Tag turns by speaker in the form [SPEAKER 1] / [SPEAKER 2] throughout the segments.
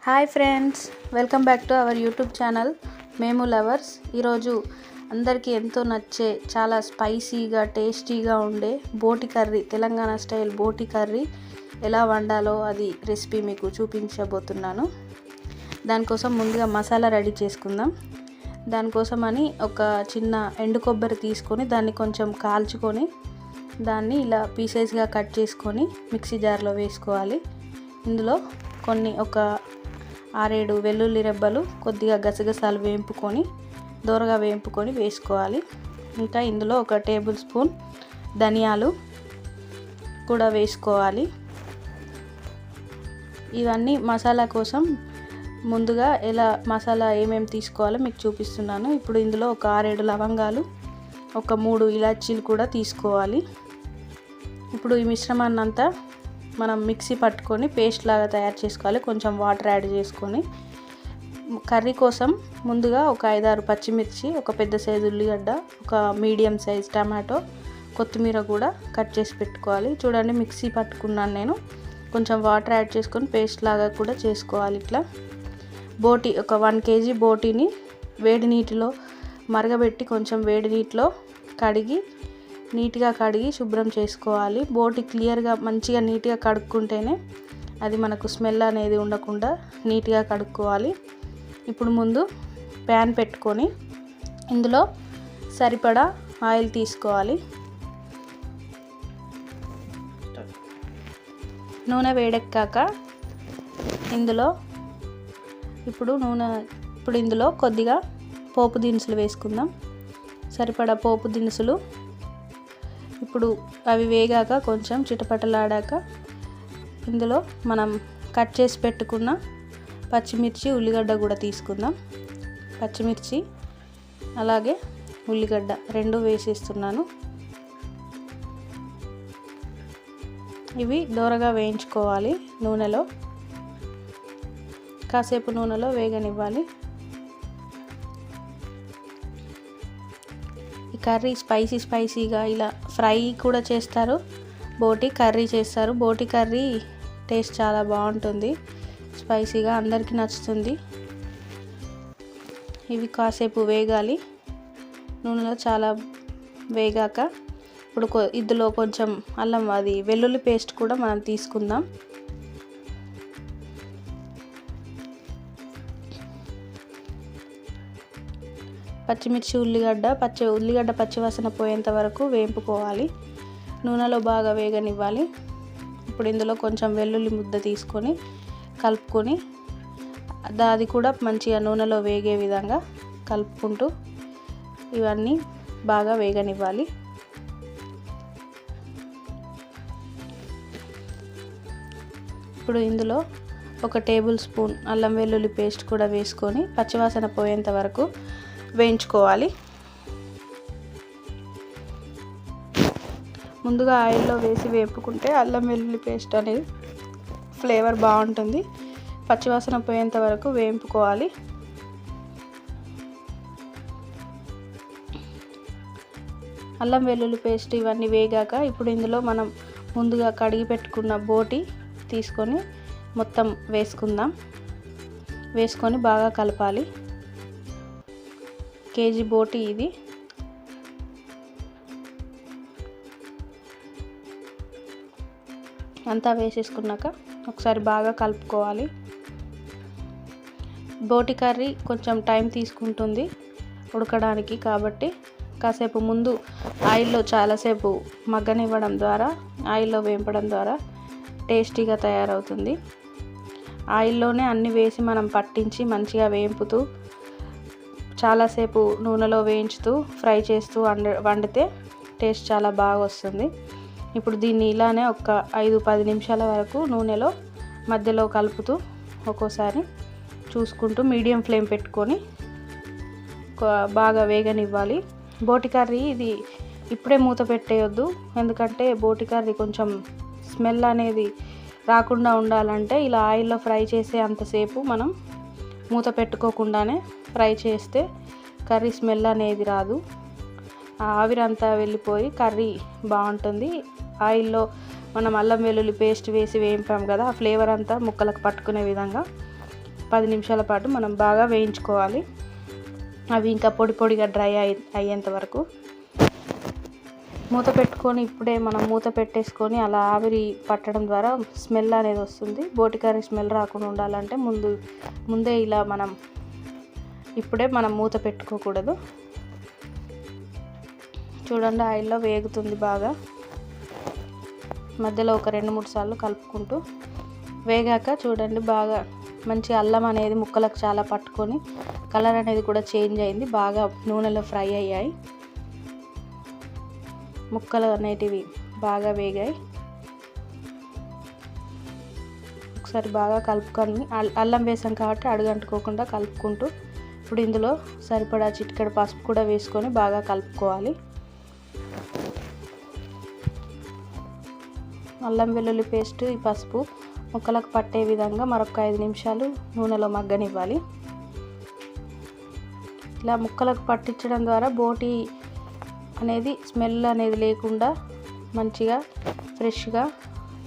[SPEAKER 1] Hi friends, welcome back to our YouTube channel మేము lovers. ఈరోజు అందరికీ ఎంతో నచ్చే చాలా స్పైసీగా టేస్టీగా ఉండే బోటి కర్రీ, తెలంగాణ స్టైల్ బోటి కర్రీ ఎలా వండాలో అది రెసిపీ మీకు చూపించబోతున్నాను. దానికోసం ముందుగా మసాలా రెడీ చేసుకుందాం. దానికోసమని ఒక చిన్న ఎండు కొబ్బరి తీసుకొని దాన్ని కొంచెం కాల్చుకొని దాన్ని ఇలా పీసెస్గా కట్ చేసుకొని మిక్సీ జార్లో వేసుకోవాలి. ఇందులో ఒక 6-7 వెల్లుల్లి రెబ్బలు కొద్దిగా గసగసాలు దోరగా వేయింపుకొని వేసుకోవాలి. ఇంకా ఇందులో 1 టేబుల్ స్పూన్ ధనియాలు కూడా వేసుకోవాలి. ఇవన్నీ మసాలా కోసం ముందుగా ఎలా మసాలా ఏమేమి తీసుకోవాలో మీకు చూపిస్తున్నాను. ఇప్పుడు ఇందులో 6-7 లవంగాలు, 3 ఇలాచీలు కూడా తీసుకోవాలి. ఇప్పుడు ఈ మిశ్రమాన్ని అంతా మనం మిక్సీ పట్టుకొని పేస్ట్ లాగా తయారు చేసుకోవాలి. కొంచెం వాటర్ యాడ్ చేసుకొని కర్రీ కోసం ముందుగా 5-6 పచ్చిమిర్చి, పెద్ద సైజు ఉల్లిగడ్డ, మీడియం సైజ్ టమాటో, కొత్తిమీర కూడా కట్ చేసి పెట్టుకోవాలి. చూడండి, మిక్సీ పట్టుకున్నాను నేను. కొంచెం వాటర్ యాడ్ చేసుకొని పేస్ట్ లాగా కూడా చేసుకోవాలి. ఇట్లా బోటి 1 కేజీ బోటిని వేడి నీటిలో మరగబెట్టి కొంచెం వేడి నీటిలో నీట్గా కడిగి శుభ్రం చేసుకోవాలి. బోటి క్లియర్గా మంచిగా నీట్గా కడుక్కుంటేనే అది మనకు స్మెల్ అనేది ఉండకుండా నీట్గా కడుక్కోవాలి. ఇప్పుడు ముందు ప్యాన్ పెట్టుకొని ఇందులో సరిపడా ఆయిల్ తీసుకోవాలి. నూనె వేడెక్కాక ఇప్పుడు ఇందులో కొద్దిగా పోపు దినుసులు వేసుకుందాం. సరిపడా పోపు దినుసులు ఇప్పుడు అవి వేగాక కొంచెం చిటపటలాడాక ఇందులో మనం కట్ చేసి పెట్టుకున్న పచ్చిమిర్చి, ఉల్లిగడ్డ కూడా తీసుకుందాం. పచ్చిమిర్చి అలాగే ఉల్లిగడ్డ 2 వేసేస్తున్నాను. ఇవి దోరగా వేయించుకోవాలి. కాసేపు నూనెలో వేగనివ్వాలి. కర్రీ స్పైసీగా ఇలా ఫ్రై కూడా చేస్తారు, బోటి కర్రీ చేస్తారు. బోటి కర్రీ టేస్ట్ చాలా బాగుంటుంది, స్పైసీగా అందరికీ నచ్చుతుంది. ఇవి కాసేపు వేగాలి నూనెలో. చాలా వేగాక ఇప్పుడు ఇందులో కొంచెం వెల్లుల్లి పేస్ట్ కూడా మనం తీసుకుందాం. పచ్చిమిర్చి, ఉల్లిగడ్డ పచ్చివాసన పోయేంత వరకు వేయింపుకోవాలి. నూనెలో బాగా వేగనివ్వాలి. ఇప్పుడు ఇందులో కొంచెం వెల్లుల్లి ముద్ద తీసుకొని కలుపుకొని అది కూడా మంచిగా నూనెలో వేగే విధంగా కలుపుకుంటూ ఇవన్నీ బాగా వేగనివ్వాలి. ఇప్పుడు ఇందులో 1 టేబుల్ స్పూన్ అల్లం వెల్లుల్లి పేస్ట్ కూడా వేసుకొని పచ్చివాసన పోయేంత వరకు వేయించుకోవాలి. ముందుగా ఆయిల్లో వేసి వేపుకుంటే అల్లం వెల్లుల్లి పేస్ట్ అనేది ఫ్లేవర్ బాగుంటుంది. పచ్చివాసన పోయేంత వరకు వేయించుకోవాలి. అల్లం వెల్లుల్లి పేస్ట్ ఇవన్నీ వేగాక ఇప్పుడు ఇందులో మనం ముందుగా కడిగి పెట్టుకున్న బోటి తీసుకొని మొత్తం వేసుకొని బాగా కలపాలి. కేజీ బోటి ఇది. అంతా వేసేసుకున్నాక ఒకసారి బాగా కలుపుకోవాలి. బోటి కర్రీ కొంచెం టైం తీసుకుంటుంది ఉడకడానికి, కాబట్టి కాసేపు ముందు ఆయిల్లో చాలాసేపు మగ్గనివ్వడం ద్వారా, ఆయిల్లో వేపడం ద్వారా టేస్టీగా తయారవుతుంది. ఆయిల్లోనే అన్నీ వేసి మనం పట్టించి మంచిగా వేపుతూ చాలాసేపు నూనెలో వేయించుతూ ఫ్రై చేస్తూ వండితే టేస్ట్ చాలా బాగా వస్తుంది. ఇప్పుడు దీన్ని ఇలానే 5-10 నిమిషాల వరకు నూనెలో మధ్యలో కలుపుతూ ఒక్కోసారి చూసుకుంటూ మీడియం ఫ్లేమ్ పెట్టుకొని బాగా వేగనివ్వాలి. బోటి కర్రీ ఇది ఇప్పుడే మూత పెట్టేయొద్దు, ఎందుకంటే బోటి కర్రీ కొంచెం స్మెల్ అనేది రాకుండా ఉండాలంటే ఇలా ఆయిల్లో ఫ్రై చేసే అంతసేపు మనం మూత పెట్టుకోకుండానే ఫ్రై చేస్తే కర్రీ స్మెల్ అనేది రాదు. ఆవిరంతా వెళ్ళిపోయి కర్రీ బాగుంటుంది. ఆయిల్లో మనం అల్లం వెల్లుల్లి పేస్ట్ వేసి వేయింపాం కదా, ఆ ఫ్లేవర్ అంతా ముక్కలకు పట్టుకునే విధంగా 10 నిమిషాల పాటు మనం బాగా వేయించుకోవాలి. అవి ఇంకా పొడి పొడిగా డ్రై అయ్యేంత వరకు మూత పెట్టుకొని, ఇప్పుడే మనం మూత పెట్టేసుకొని అలా ఆవిరి పట్టడం ద్వారా స్మెల్ అనేది వస్తుంది. బోటి కర్రీ స్మెల్ రాకుండా ఉండాలంటే ముందే ఇలా ఇప్పుడే మనం మూత పెట్టుకోకూడదు. చూడండి, ఆయిల్లో వేగుతుంది బాగా. మధ్యలో ఒక 2-3 సార్లు కలుపుకుంటూ వేగాక చూడండి, బాగా మంచి అల్లం అనేది ముక్కలకు చాలా పట్టుకొని కలర్ అనేది కూడా చేంజ్ అయింది. బాగా నూనెలో ఫ్రై అయ్యాయి. ముక్కలు అనేటివి బాగా వేగాయి. ఒకసారి బాగా కలుపుకొని, అల్లం వేసాం కాబట్టి అడుగంటుకోకుండా కలుపుకుంటూ ఇప్పుడు ఇందులో సరిపడా చిటికెడు పసుపు కూడా వేసుకొని బాగా కలుపుకోవాలి. అల్లం వెల్లుల్లి పేస్ట్, ఈ పసుపు ముక్కలకు పట్టే విధంగా మరొక 5 నిమిషాలు నూనెలో మగ్గనివ్వాలి. ఇలా ముక్కలకు పట్టించడం ద్వారా బోటి అనేది స్మెల్ అనేది లేకుండా మంచిగా ఫ్రెష్గా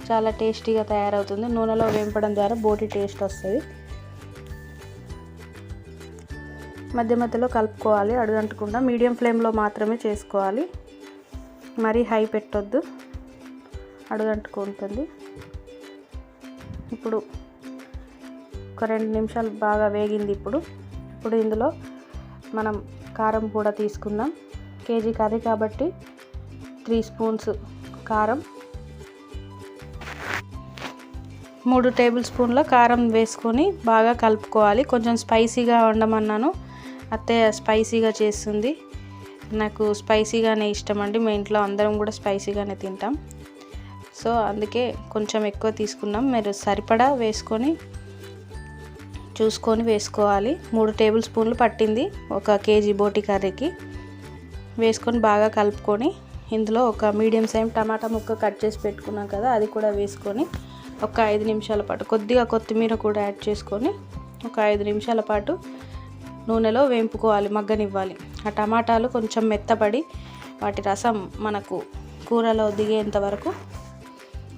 [SPEAKER 1] చాలా టేస్టీగా తయారవుతుంది. నూనెలో వేంపడం ద్వారా బోటి టేస్ట్ వస్తుంది. మధ్య మధ్యలో కలుపుకోవాలి అడుగంటకుండా. మీడియం ఫ్లేమ్లో మాత్రమే చేసుకోవాలి, మరీ హై పెట్టొద్దు, అడుగంటుకుంటుంది. ఇప్పుడు ఒక 2 నిమిషాలు బాగా వేగింది. ఇప్పుడు ఇందులో మనం కారం కూడా తీసుకుందాం. కేజీ కర్రీ కాబట్టి 3 స్పూన్స్ కారం, 3 టేబుల్ స్పూన్ల కారం వేసుకొని బాగా కలుపుకోవాలి. కొంచెం స్పైసీగా వండమన్నాను, అత్తయ్య స్పైసీగా చేస్తుంది. నాకు స్పైసీగానే ఇష్టం అండి. మా ఇంట్లో అందరం కూడా స్పైసీగానే తింటాం. సో అందుకే కొంచెం ఎక్కువ తీసుకున్నాం. మీరు సరిపడా వేసుకొని చూసుకొని వేసుకోవాలి. 3 టేబుల్ స్పూన్లు పట్టింది ఒక కేజీ బోటి కర్రీకి. వేసుకొని బాగా కలుపుకొని ఇందులో ఒక మీడియం సైజ్ టమాటా ముక్క కట్ చేసి పెట్టుకున్నాం కదా, అది కూడా వేసుకొని ఒక 5 నిమిషాల పాటు కొద్దిగా కొత్తిమీర కూడా యాడ్ చేసుకొని ఒక 5 నిమిషాల పాటు నూనెలో వేంపుకోవాలి, మగ్గనివ్వాలి. ఆ టమాటాలు కొంచెం మెత్తపడి వాటి రసం మనకు కూరలో దిగేంత వరకు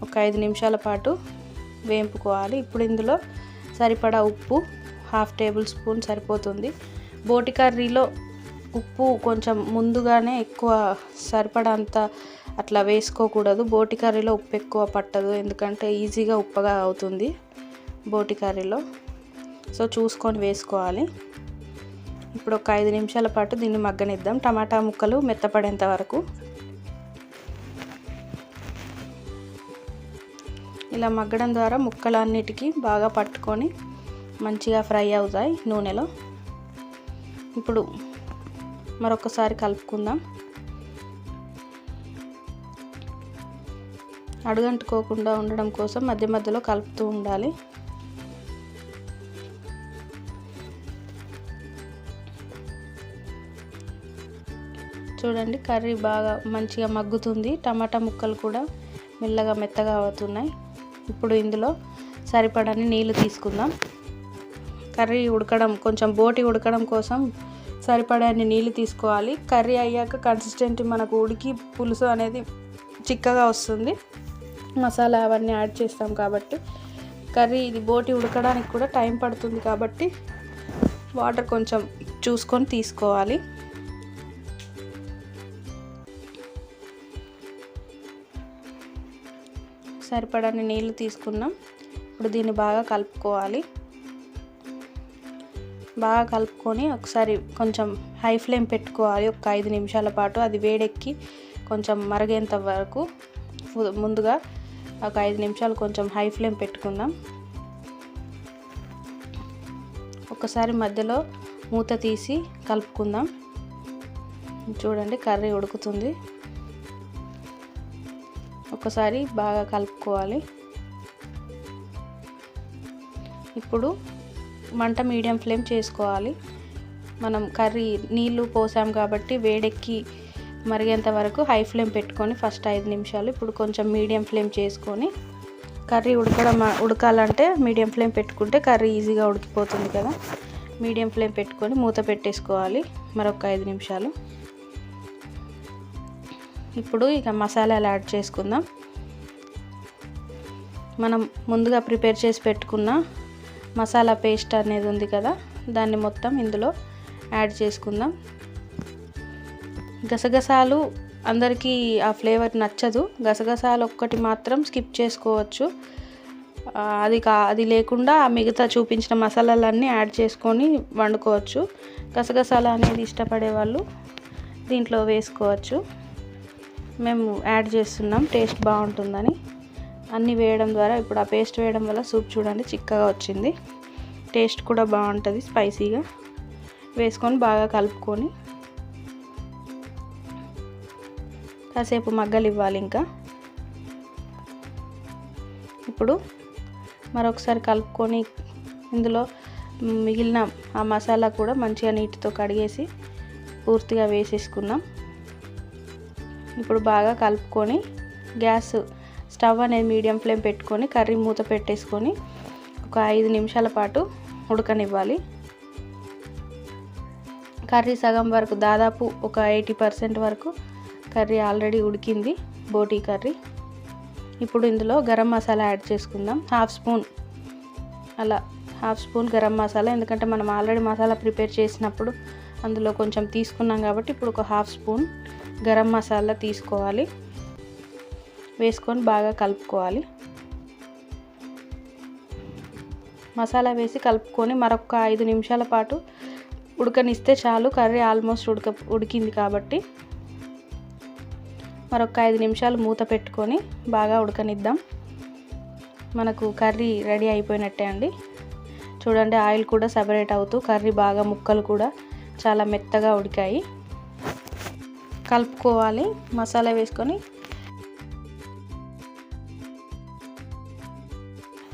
[SPEAKER 1] ఒక 5 నిమిషాల పాటు వేంపుకోవాలి. ఇప్పుడు ఇందులో సరిపడా ఉప్పు 1/2 టేబుల్ స్పూన్ సరిపోతుంది. బోటి కర్రీలో ఉప్పు కొంచెం ముందుగానే ఎక్కువ సరిపడంత అట్లా వేసుకోకూడదు. బోటి కర్రీలో ఉప్పు ఎక్కువ పట్టదు, ఎందుకంటే ఈజీగా ఉప్పగా అవుతుంది బోటి కర్రీలో. సో చూసుకొని వేసుకోవాలి. ఇప్పుడు ఒక 5 నిమిషాల పాటు దీన్ని మగ్గనిద్దాం, టమాటా ముక్కలు మెత్తపడేంత వరకు. ఇలా మగ్గడం ద్వారా ముక్కలన్నిటికీ బాగా పట్టుకొని మంచిగా ఫ్రై అవుతాయి నూనెలో. ఇప్పుడు మరొకసారి కలుపుకుందాం. అడుగంటుకోకుండా ఉండడం కోసం మధ్య మధ్యలో కలుపుతూ ఉండాలి. చూడండి, కర్రీ బాగా మంచిగా మగ్గుతుంది. టమాటా ముక్కలు కూడా మెల్లగా మెత్తగా అవుతున్నాయి. ఇప్పుడు ఇందులో సరిపడని నీళ్ళు తీసుకుందాం. కర్రీ ఉడకడం, కొంచెం బోటి ఉడకడం కోసం సరిపడని నీళ్ళు తీసుకోవాలి. కర్రీ అయ్యాక కన్సిస్టెంట్ మనకు ఉడికి పులుసు అనేది చిక్కగా వస్తుంది. మసాలా అవన్నీ యాడ్ చేస్తాం కాబట్టి కర్రీ ఇది బోటి ఉడకడానికి కూడా టైం పడుతుంది కాబట్టి వాటర్ కొంచెం చూసుకొని తీసుకోవాలి. సరిపడని నీళ్ళు తీసుకున్నాం. ఇప్పుడు దీన్ని బాగా కలుపుకోవాలి. బాగా కలుపుకొని ఒకసారి కొంచెం హై ఫ్లేమ్ పెట్టుకోవాలి ఒక 5 నిమిషాల పాటు. అది వేడెక్కి కొంచెం మరిగేంత వరకు ముందుగా ఒక 5 నిమిషాలు కొంచెం హై ఫ్లేమ్ పెట్టుకుందాం. ఒకసారి మధ్యలో మూత తీసి కలుపుకుందాం. చూడండి, కర్రీ ఉడుకుతుంది. ఒకసారి బాగా కలుపుకోవాలి. ఇప్పుడు మంట మీడియం ఫ్లేమ్ చేసుకోవాలి. మనం కర్రీ నీళ్ళు పోసాం కాబట్టి వేడెక్కి మరిగేంత వరకు హై ఫ్లేమ్ పెట్టుకొని ఫస్ట్ 5 నిమిషాలు. ఇప్పుడు కొంచెం మీడియం ఫ్లేమ్ చేసుకొని, కర్రీ ఉడకాలంటే మీడియం ఫ్లేమ్ పెట్టుకుంటే కర్రీ ఈజీగా ఉడికిపోతుంది కదా. మీడియం ఫ్లేమ్ పెట్టుకొని మూత పెట్టేసుకోవాలి మరొక 5 నిమిషాలు. ఇప్పుడు ఇక మసాలాలు యాడ్ చేసుకుందాం. మనం ముందుగా ప్రిపేర్ చేసి పెట్టుకున్న మసాలా పేస్ట్ అనేది ఉంది కదా, దాన్ని మొత్తం ఇందులో యాడ్ చేసుకుందాం. గసగసాలు అందరికీ ఆ ఫ్లేవర్ నచ్చదు, గసగసాలు ఒక్కటి మాత్రం స్కిప్ చేసుకోవచ్చు. అది లేకుండా మిగతా చూపించిన మసాలాలన్నీ యాడ్ చేసుకొని వండుకోవచ్చు. గసగసాలు అనేది ఇష్టపడే వాళ్ళు దీంట్లో వేసుకోవచ్చు. మేము యాడ్ చేస్తున్నాం టేస్ట్ బాగుంటుందని. అన్నీ వేయడం ద్వారా ఇప్పుడు ఆ పేస్ట్ వేయడం వల్ల సూప్ చూడండి చిక్కగా వచ్చింది. టేస్ట్ కూడా బాగుంటుంది స్పైసీగా. వేసుకొని బాగా కలుపుకొని కాసేపు మగ్గలివ్వాలి. ఇంకా ఇప్పుడు మరొకసారి కలుపుకొని ఇందులో మిగిలిన ఆ మసాలా కూడా మంచిగా నీటితో కడిగేసి పూర్తిగా వేసేసుకున్నాం. ఇప్పుడు బాగా కలుపుకొని స్టవ్ అనేది మీడియం ఫ్లేమ్ పెట్టుకొని కర్రీ మూత పెట్టేసుకొని ఒక 5 నిమిషాల పాటు ఉడకనివ్వాలి. కర్రీ సగం వరకు, దాదాపు ఒక 80% వరకు కర్రీ ఆల్రెడీ ఉడికింది, బోటీ కర్రీ. ఇప్పుడు ఇందులో గరం మసాలా యాడ్ చేసుకుందాం. హాఫ్ స్పూన్ గరం మసాలా, ఎందుకంటే మనం ఆల్రెడీ మసాలా ప్రిపేర్ చేసినప్పుడు అందులో కొంచెం తీసుకున్నాం కాబట్టి ఇప్పుడు ఒక హాఫ్ స్పూన్ గరం మసాలా తీసుకోవాలి. వేసుకొని బాగా కలుపుకోవాలి. మసాలా వేసి కలుపుకొని మరొక 5 నిమిషాల పాటు ఉడకనిస్తే చాలు. కర్రీ ఆల్మోస్ట్ ఉడికింది కాబట్టి మరొక 5 నిమిషాలు మూత పెట్టుకొని బాగా ఉడకనిద్దాం. మనకు కర్రీ రెడీ అయిపోయినట్టే అండి. చూడండి ఆయిల్ కూడా సెపరేట్ అవుతూ కర్రీ బాగా ముక్కలు కూడా చాలా మెత్తగా ఉడికాయి. కలుపుకోవాలి మసాలా వేసుకొని.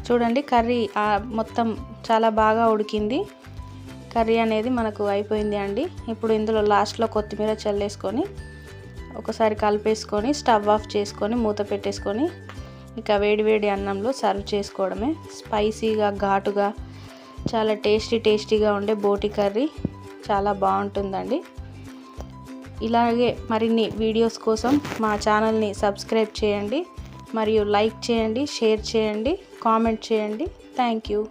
[SPEAKER 1] చూడండి కర్రీ మొత్తం చాలా బాగా ఉడికింది. కర్రీ అనేది మనకు అయిపోయింది అండి. ఇప్పుడు ఇందులో లాస్ట్లో కొత్తిమీర చల్లేసుకొని ఒకసారి కలిపేసుకొని స్టవ్ ఆఫ్ చేసుకొని మూత పెట్టేసుకొని ఇక వేడివేడి అన్నంలో సర్వ్ చేసుకోవడమే. స్పైసీగా ఘాటుగా చాలా టేస్టీగా ఉండే బోటి కర్రీ చాలా బాగుంటుందండి. ఇలాగే మరిన్ని వీడియోస్ కోసం మా ఛానల్ని సబ్స్క్రైబ్ చేయండి, మరియు లైక్ చేయండి, షేర్ చేయండి, కామెంట్ చేయండి. Thank you.